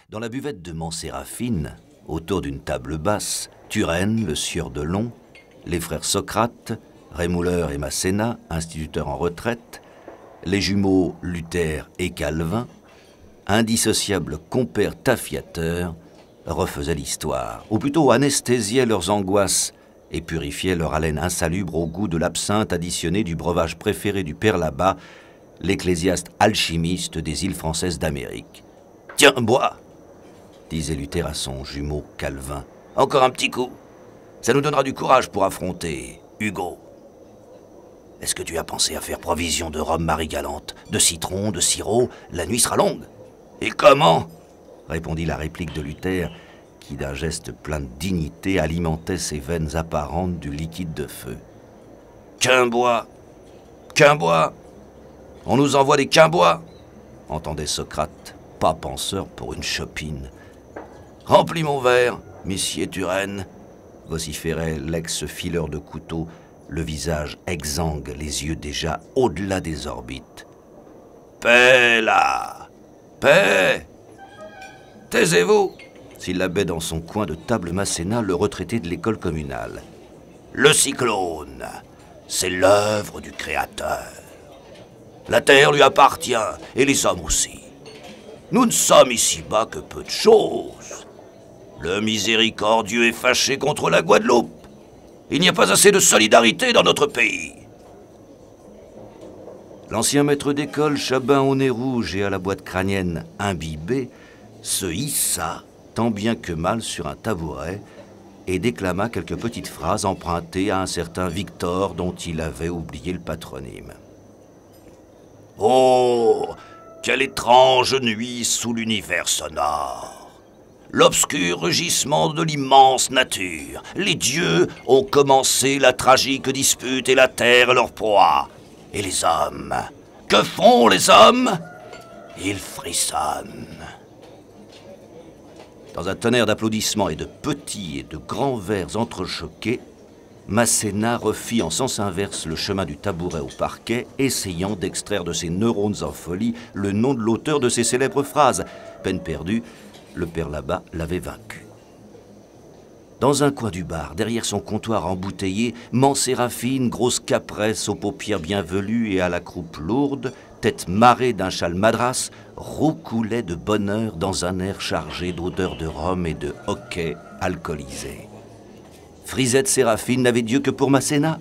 Dans la buvette de Mont-Séraphine, autour d'une table basse, Turenne, le sieur de Long, les frères Socrate, Rémouleur et Masséna, instituteurs en retraite, les jumeaux Luther et Calvin, indissociables compères taffiateurs, refaisaient l'histoire, ou plutôt anesthésiaient leurs angoisses et purifiaient leur haleine insalubre au goût de l'absinthe additionné du breuvage préféré du père là-bas, l'ecclésiaste alchimiste des îles françaises d'Amérique. « Tiens, bois !» disait Luther à son jumeau Calvin. « Encore un petit coup. Ça nous donnera du courage pour affronter Hugo. Est-ce que tu as pensé à faire provision de rhum Marie-Galante, de citron, de sirop? La nuit sera longue. »« Et comment ?» répondit la réplique de Luther, qui d'un geste plein de dignité alimentait ses veines apparentes du liquide de feu. « Quimbois! Quimbois! On nous envoie des quimbois !» entendait Socrate, pas penseur pour une chopine. « Remplis mon verre, messieurs Turenne !» vociférait l'ex-fileur de couteau, le visage exsangue, les yeux déjà au-delà des orbites. « Paix là! Paix! Taisez-vous !» syllabait dans son coin de table Masséna, le retraité de l'école communale. « Le cyclone, c'est l'œuvre du Créateur. La terre lui appartient, et les hommes aussi. Nous ne sommes ici-bas que peu de choses. Le miséricordieux est fâché contre la Guadeloupe. Il n'y a pas assez de solidarité dans notre pays. » L'ancien maître d'école, Chabin au nez rouge et à la boîte crânienne imbibée, se hissa tant bien que mal sur un tabouret et déclama quelques petites phrases empruntées à un certain Victor dont il avait oublié le patronyme. « Oh, quelle étrange nuit sous l'univers sonore! L'obscur rugissement de l'immense nature. Les dieux ont commencé la tragique dispute et la terre leur proie. Et les hommes, que font les hommes? Ils frissonnent. » Dans un tonnerre d'applaudissements et de petits et de grands verres entrechoqués, Masséna refit en sens inverse le chemin du tabouret au parquet, essayant d'extraire de ses neurones en folie le nom de l'auteur de ses célèbres phrases. Peine perdue, le père là-bas l'avait vaincu. Dans un coin du bar, derrière son comptoir embouteillé, Mont-Séraphine, grosse capresse aux paupières bien velues et à la croupe lourde, tête marrée d'un châle madras, roucoulait de bonheur dans un air chargé d'odeurs de rhum et de hoquet alcoolisé. Frisette Séraphine n'avait Dieu que pour Masséna.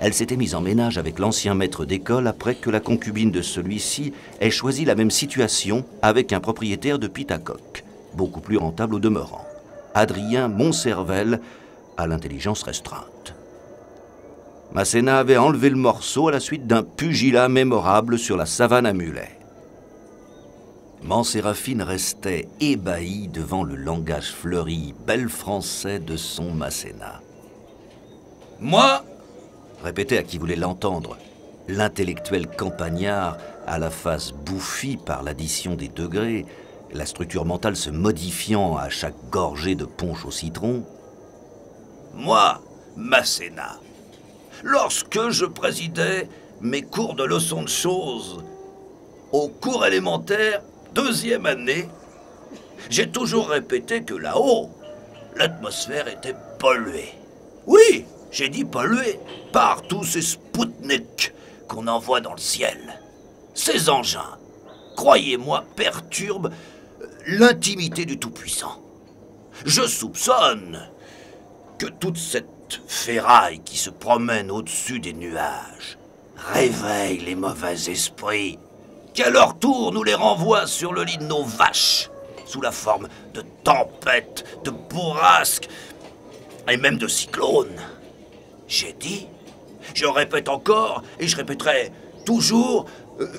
Elle s'était mise en ménage avec l'ancien maître d'école après que la concubine de celui-ci ait choisi la même situation avec un propriétaire de Pitacoque, beaucoup plus rentable au demeurant, Adrien Montcervel, à l'intelligence restreinte. Masséna avait enlevé le morceau à la suite d'un pugilat mémorable sur la savane à mulets. Mont-Séraphine restait ébahie devant le langage fleuri, bel français de son Masséna. « Moi » répétait à qui voulait l'entendre, l'intellectuel campagnard à la face bouffie par l'addition des degrés, la structure mentale se modifiant à chaque gorgée de punch au citron. « Moi, Masséna, lorsque je présidais mes cours de leçons de choses au cours élémentaire, 2e année, j'ai toujours répété que là-haut, l'atmosphère était polluée. Oui, j'ai dit polluée par tous ces Spoutniks qu'on envoie dans le ciel. Ces engins, croyez-moi, perturbent l'intimité du Tout-Puissant. Je soupçonne que toute cette ferraille qui se promène au-dessus des nuages réveille les mauvais esprits, qui à leur tour nous les renvoient sur le lit de nos vaches, sous la forme de tempêtes, de bourrasques et même de cyclones. J'ai dit, je répète encore et je répéterai toujours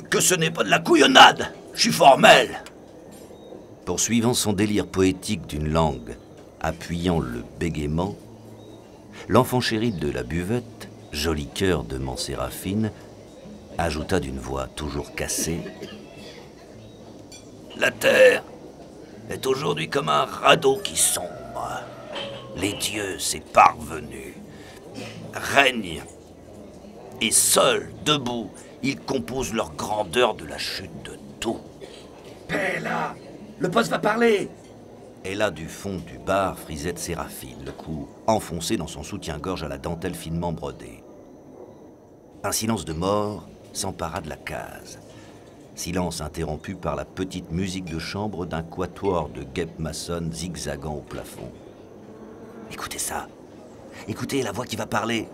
que ce n'est pas de la couillonnade, je suis formel. » Poursuivant son délire poétique d'une langue, appuyant le bégaiement, l'enfant chéri de la buvette, joli cœur de Mont-Séraphine, ajouta d'une voix toujours cassée: « La terre est aujourd'hui comme un radeau qui sombre. Les dieux, c'est parvenu, règnent, et seuls, debout, ils composent leur grandeur de la chute de tout. »« Paix là! Le poste va parler! Et là, du fond du bar, frisette Séraphine, le cou enfoncé dans son soutien-gorge à la dentelle finement brodée. Un silence de mort s'empara de la case. Silence interrompu par la petite musique de chambre d'un quatuor de guêpes maçonnes zigzagant au plafond. « Écoutez ça! Écoutez la voix qui va parler !»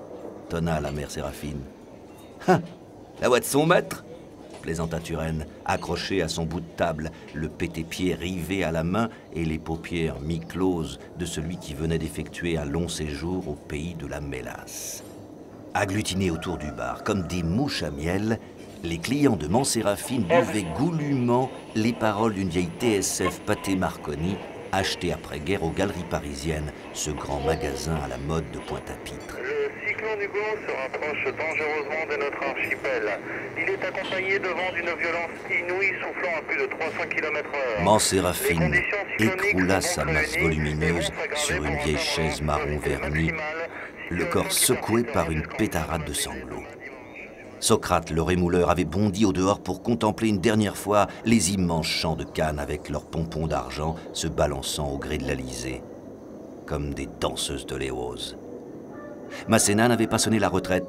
tonna la mère Séraphine. « Hein! La voix de son maître !» plaisanta Turenne, accroché à son bout de table, le pété-pied rivé à la main et les paupières mi-closes de celui qui venait d'effectuer un long séjour au pays de la mélasse. Agglutinés autour du bar comme des mouches à miel, les clients de Séraphine buvaient goulûment les paroles d'une vieille TSF pâté Marconi achetée après-guerre aux Galeries Parisiennes, ce grand magasin à la mode de Pointe-à-Pitre. Le cyclone Hugo se rapproche dangereusement de notre archipel. Il est accompagné de vents d'une violence inouïe soufflant à plus de 300 km/h. Séraphine écroula sa masse volumineuse sur une vieille chaise marron vernie, le corps secoué par une pétarade de sanglots. Socrate, le rémouleur, avait bondi au dehors pour contempler une dernière fois les immenses champs de canne avec leurs pompons d'argent se balançant au gré de l'Alizé, comme des danseuses de l'éose. Masséna n'avait pas sonné la retraite.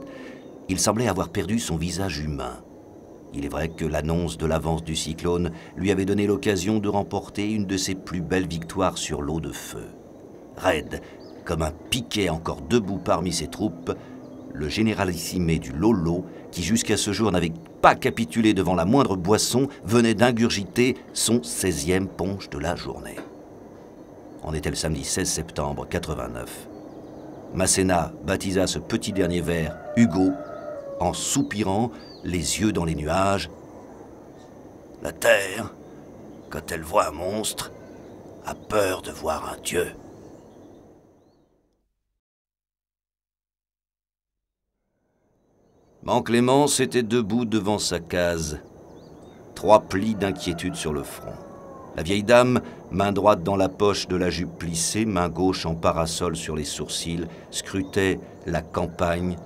Il semblait avoir perdu son visage humain. Il est vrai que l'annonce de l'avance du cyclone lui avait donné l'occasion de remporter une de ses plus belles victoires sur l'eau de feu. Raide, comme un piquet encore debout parmi ses troupes, le généralissimé du Lolo, qui jusqu'à ce jour n'avait pas capitulé devant la moindre boisson, venait d'ingurgiter son 16e punch de la journée. On était le samedi 16 septembre 89. Masséna baptisa ce petit dernier verre Hugo, en soupirant, les yeux dans les nuages. « La terre, quand elle voit un monstre, a peur de voir un dieu. » Clémence était debout devant sa case, 3 plis d'inquiétude sur le front. La vieille dame, main droite dans la poche de la jupe plissée, main gauche en parasol sur les sourcils, scrutait la campagne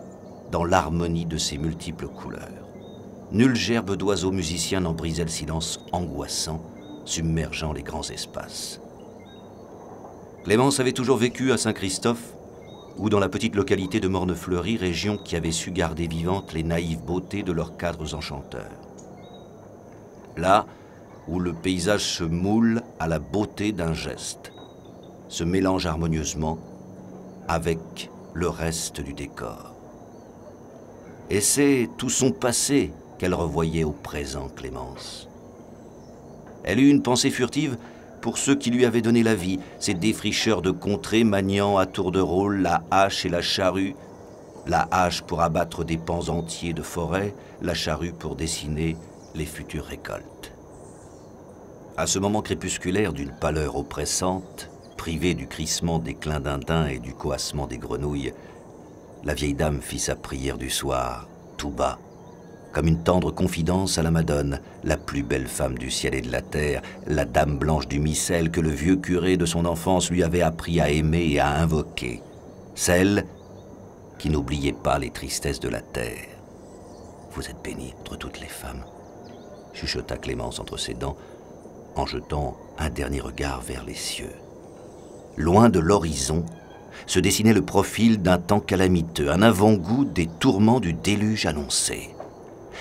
dans l'harmonie de ses multiples couleurs. Nulle gerbe d'oiseau musicien n'en brisait le silence angoissant, submergeant les grands espaces. Clémence avait toujours vécu à Saint-Christophe, ou dans la petite localité de Morne-Fleury, région qui avait su garder vivantes les naïves beautés de leurs cadres enchanteurs. Là où le paysage se moule à la beauté d'un geste, se mélange harmonieusement avec le reste du décor. Et c'est tout son passé qu'elle revoyait au présent, Clémence. Elle eut une pensée furtive pour ceux qui lui avaient donné la vie, ces défricheurs de contrées maniant à tour de rôle la hache et la charrue, la hache pour abattre des pans entiers de forêt, la charrue pour dessiner les futures récoltes. À ce moment crépusculaire d'une pâleur oppressante, privée du crissement des clindindins et du coassement des grenouilles, la vieille dame fit sa prière du soir, tout bas, comme une tendre confidence à la Madone, la plus belle femme du ciel et de la terre, la dame blanche du missel que le vieux curé de son enfance lui avait appris à aimer et à invoquer, celle qui n'oubliait pas les tristesses de la terre. « Vous êtes bénie entre toutes les femmes », chuchota Clémence entre ses dents, en jetant un dernier regard vers les cieux. Loin de l'horizon, se dessinait le profil d'un temps calamiteux, un avant-goût des tourments du déluge annoncé.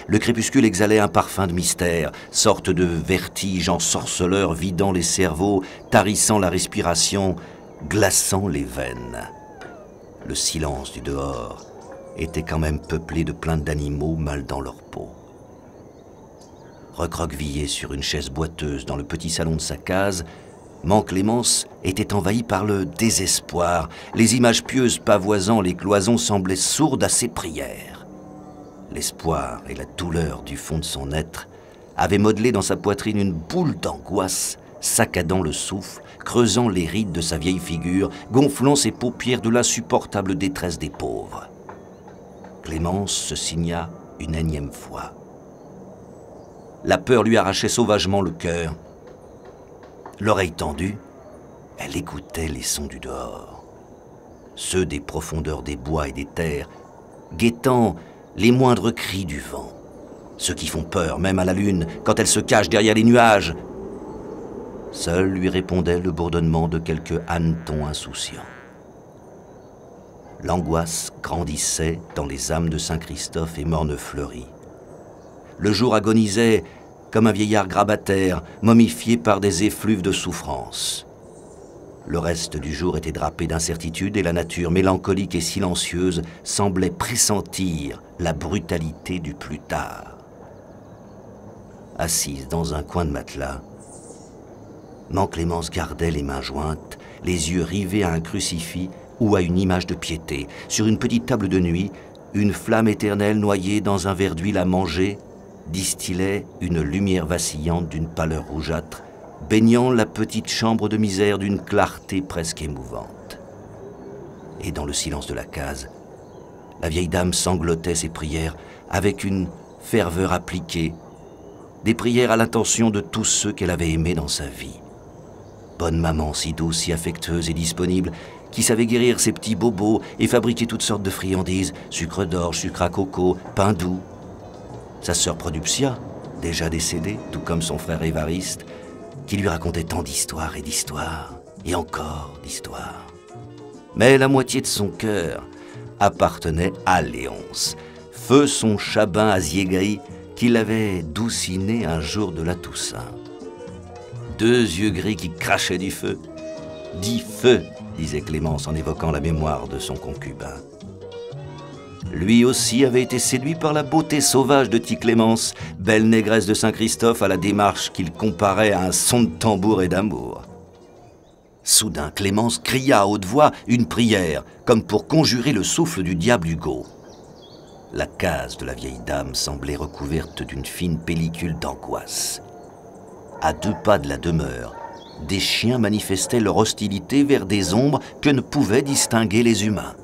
Le crépuscule exhalait un parfum de mystère, sorte de vertige ensorceleur vidant les cerveaux, tarissant la respiration, glaçant les veines. Le silence du dehors était quand même peuplé de plaintes d'animaux mal dans leur peau. Recroquevillé sur une chaise boiteuse dans le petit salon de sa case, Clémence était envahi par le désespoir. Les images pieuses pavoisant les cloisons semblaient sourdes à ses prières. L'espoir et la douleur du fond de son être avaient modelé dans sa poitrine une boule d'angoisse, saccadant le souffle, creusant les rides de sa vieille figure, gonflant ses paupières de l'insupportable détresse des pauvres. Clémence se signa une énième fois. La peur lui arrachait sauvagement le cœur. L'oreille tendue, elle écoutait les sons du dehors, ceux des profondeurs des bois et des terres, guettant les moindres cris du vent, ceux qui font peur même à la lune quand elle se cache derrière les nuages. Seul lui répondait le bourdonnement de quelques hannetons insouciants. L'angoisse grandissait dans les âmes de Saint-Christophe et Morne-Fleury. Le jour agonisait comme un vieillard grabataire, momifié par des effluves de souffrance. Le reste du jour était drapé d'incertitude et la nature mélancolique et silencieuse semblait pressentir la brutalité du plus tard. Assise dans un coin de matelas, Mère Clémence gardait les mains jointes, les yeux rivés à un crucifix ou à une image de piété. Sur une petite table de nuit, une flamme éternelle noyée dans un verre d'huile à manger distillait une lumière vacillante d'une pâleur rougeâtre, baignant la petite chambre de misère d'une clarté presque émouvante. Et dans le silence de la case, la vieille dame sanglotait ses prières avec une ferveur appliquée, des prières à l'intention de tous ceux qu'elle avait aimés dans sa vie. Bonne maman, si douce, si affectueuse et disponible, qui savait guérir ses petits bobos et fabriquer toutes sortes de friandises, sucre d'orge, sucre à coco, pain doux. Sa sœur Produptia, déjà décédée, tout comme son frère Évariste, qui lui racontait tant d'histoires et d'histoires, et encore d'histoires. Mais la moitié de son cœur appartenait à Léonce, feu son chabin azier-gris qui l'avait douciné un jour de la Toussaint. 2 yeux gris qui crachaient du feu. « Dis feu !» disait Clémence en évoquant la mémoire de son concubin. Lui aussi avait été séduit par la beauté sauvage de Clémence, belle négresse de Saint-Christophe à la démarche qu'il comparait à un son de tambour et d'amour. Soudain, Clémence cria à haute voix une prière, comme pour conjurer le souffle du diable Hugo. La case de la vieille dame semblait recouverte d'une fine pellicule d'angoisse. À 2 pas de la demeure, des chiens manifestaient leur hostilité vers des ombres que ne pouvaient distinguer les humains.